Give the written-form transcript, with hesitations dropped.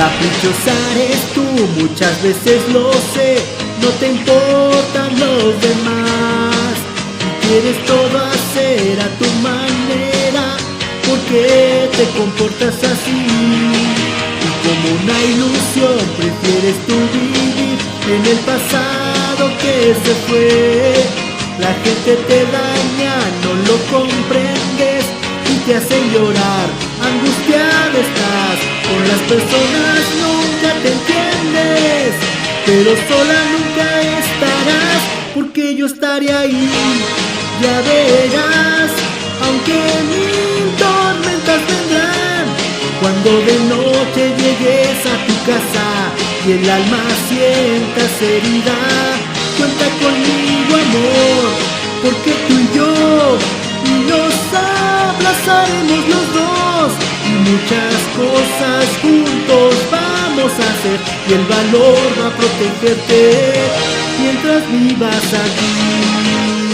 Caprichosa eres tú, muchas veces lo sé, no te importan los demás y quieres todo hacer a tu manera. ¿Por qué te comportas así? Y como una ilusión prefieres tú vivir en el pasado que se fue. La gente te daña, no lo comprendes y te hacen llorar, angustiado estás. Con las personas nunca te entiendes, pero sola nunca estarás, porque yo estaré ahí, ya verás. Aunque mil tormentas vendrán, cuando de noche llegues a tu casa y el alma sientas herida, cuenta conmigo, amor, porque tú y yo nos abrazaremos los dos y muchas cosas juntos vamos a hacer, y el valor va a protegerte mientras vivas aquí.